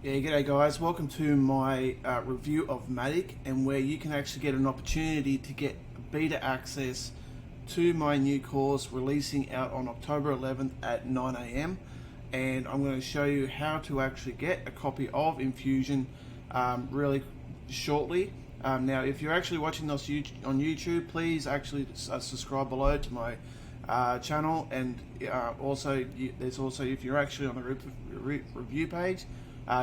Yeah, g'day guys. Welcome to my review of Matic, and where you can actually get an opportunity to get beta access to my new course releasing out on October 11th at 9 a.m. And I'm going to show you how to actually get a copy of Infusion really shortly. Now, if you're actually watching this on YouTube, please actually subscribe below to my channel, and there's also, if you're actually on the review page,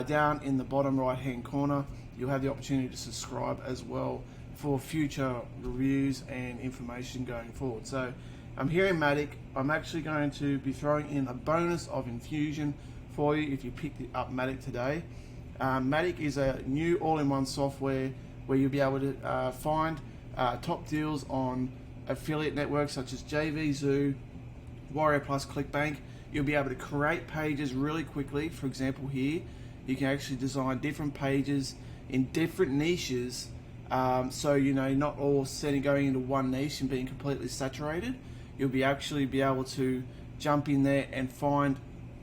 down in the bottom right hand corner, you'll have the opportunity to subscribe as well for future reviews and information going forward. So I'm here in Matic. I'm actually going to be throwing in a bonus of Infusion for you if you picked up Matic today. Matic is a new all-in-one software where you'll be able to find top deals on affiliate networks such as JV Zoo, Warrior Plus, ClickBank. You'll be able to create pages really quickly. For example, here you can actually design different pages in different niches, so not all going into one niche and being completely saturated. You'll be able to jump in there and find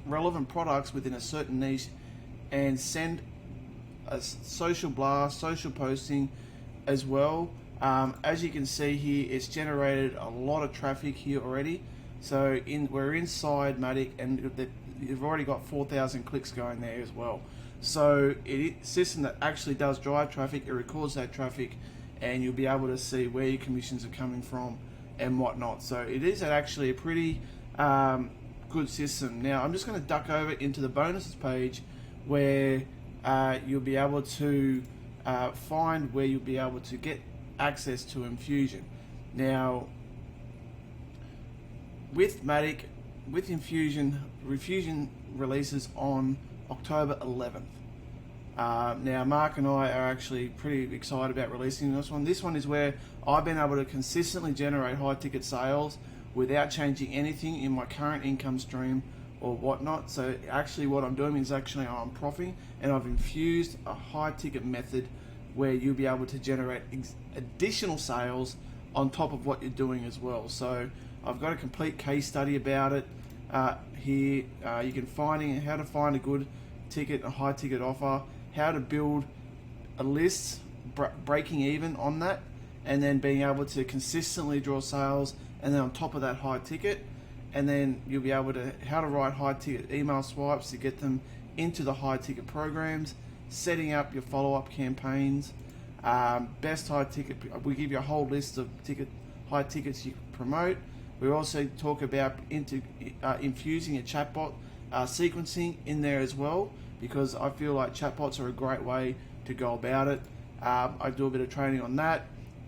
relevant products within a certain niche and send a social blast, social posting as well. As you can see here, it's generated a lot of traffic here already. So we're inside Matic, and you've already got 4,000 clicks going there as well. So it's a system that actually does drive traffic. It records that traffic, and you'll be able to see where your commissions are coming from and whatnot. So it is actually a pretty good system. Now I'm just going to duck over into the bonuses page, where you'll be able to find where you'll be able to get access to Infusion. Now, with Matic, with Infusion releases on October 11th. Now, Mark and I are actually pretty excited about releasing this one. This one is where I've been able to consistently generate high ticket sales without changing anything in my current income stream or whatnot. So actually what I'm doing is I'm profiting, and I've infused a high ticket method where you'll be able to generate additional sales on top of what you're doing as well. So I've got a complete case study about it here. You can find how to find a good ticket, a high ticket offer, how to build a list, breaking even on that, and then being able to consistently draw sales, and then on top of that high ticket, and then you'll be able to how to write high ticket email swipes to get them into the high ticket programs, setting up your follow-up campaigns, best high ticket. We give you a whole list of high tickets you can promote. We also talk about infusing a chatbot sequencing in there as well, because I feel like chatbots are a great way to go about it. I do a bit of training on that,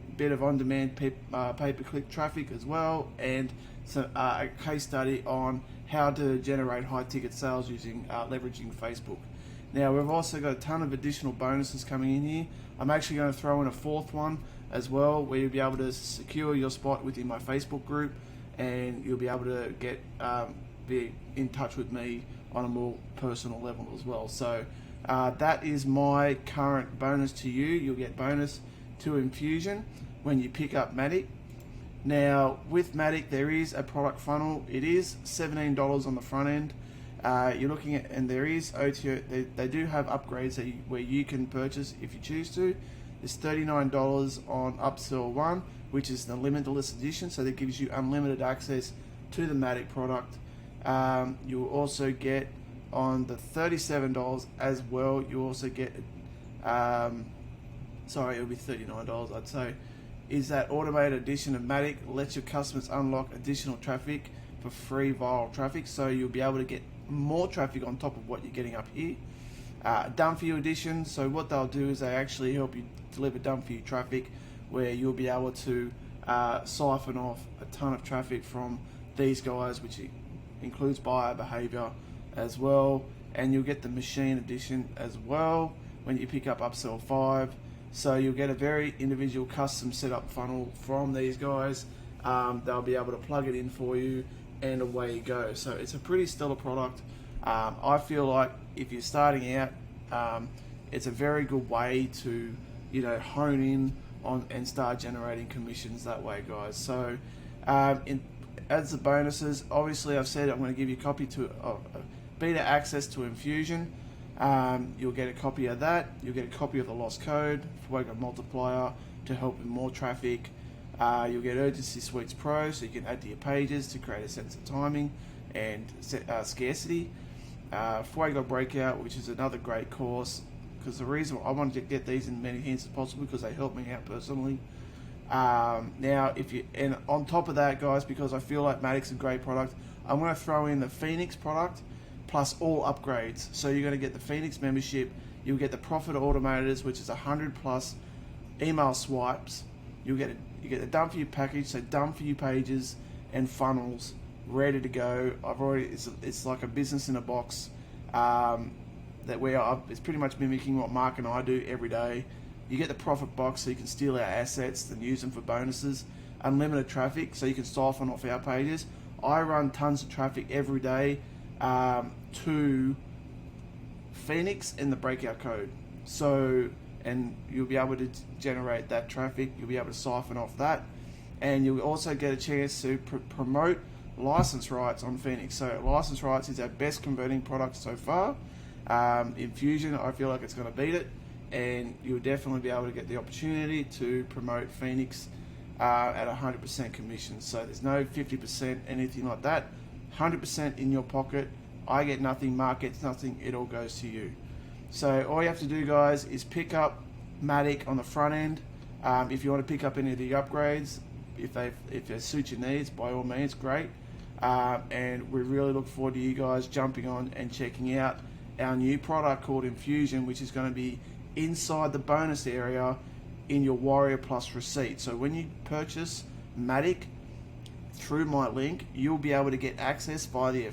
a bit of on-demand pay-per-click traffic as well, and a case study on how to generate high-ticket sales using leveraging Facebook. Now, we've also got a ton of additional bonuses coming in here. I'm actually going to throw in a fourth one as well, where you'll be able to secure your spot within my Facebook group, and you'll be able to get be in touch with me on a more personal level as well. So that is my current bonus to you. You'll get bonus to Infusion when you pick up Matic. Now, with Matic, there is a product funnel. It is $17 on the front end. You're looking at, and there is OTO. They do have upgrades where you can purchase if you choose to. It's $39 on upsell 1, which is the limitless edition, so that gives you unlimited access to the Matic product. You'll also get on the $37 as well. You also get, it'll be $39, I'd say, is that automated edition of Matic. Lets your customers unlock additional traffic for free viral traffic, so you'll be able to get more traffic on top of what you're getting up here. Done for you edition. So what they'll do is they actually help you deliver done for you traffic, where you'll be able to siphon off a ton of traffic from these guys, which includes buyer behavior as well. And you'll get the machine edition as well when you pick up upsell 5. So you'll get a very individual custom setup funnel from these guys. They'll be able to plug it in for you, and away you go. So it's a pretty stellar product. I feel like if you're starting out, it's a very good way to hone in on and start generating commissions that way, guys. So as the bonuses, obviously I've said I'm going to give you a copy to beta access to Infusion. You'll get a copy of that. You'll get a copy of the lost code, Fawcett multiplier to help with more traffic. You'll get Urgency Suites Pro, so you can add to your pages to create a sense of timing and scarcity. Fawcett Breakout, which is another great course, because the reason I wanted to get these in many hands as possible because they help me out personally. Now, and on top of that, guys, because I feel like Matic's a great product, I'm going to throw in the Phoenix product plus all upgrades. So you're going to get the Phoenix membership, you'll get the Profit Automators, which is 100 plus email swipes. You get the done for you package, so done for you pages and funnels ready to go. It's like a business in a box. It's pretty much mimicking what Mark and I do every day. You get the profit box so you can steal our assets and use them for bonuses. Unlimited traffic so you can siphon off our pages. I run tons of traffic every day to Phoenix and the breakout code. So, and you'll be able to generate that traffic. You'll be able to siphon off that. And you'll also get a chance to promote license rights on Phoenix. So license rights is our best converting product so far. Infusion, I feel like it's going to beat it. And you'll definitely be able to get the opportunity to promote Phoenix at 100% commission. So there's no 50%, anything like that. 100% in your pocket. I get nothing, Mark gets nothing, it all goes to you. So all you have to do, guys, is pick up Matic on the front end. If you want to pick up any of the upgrades, if they suit your needs, by all means, great. And we really look forward to you guys jumping on and checking out our new product called Infusion, which is going to be inside the bonus area in your Warrior Plus receipt. So when you purchase Matic through my link, you'll be able to get access by the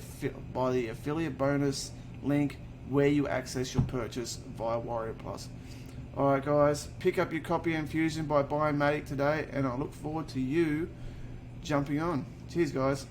affiliate bonus link where you access your purchase via Warrior Plus. Alright guys, pick up your copy of Infusion by buying Matic today, and I look forward to you jumping on. Cheers guys.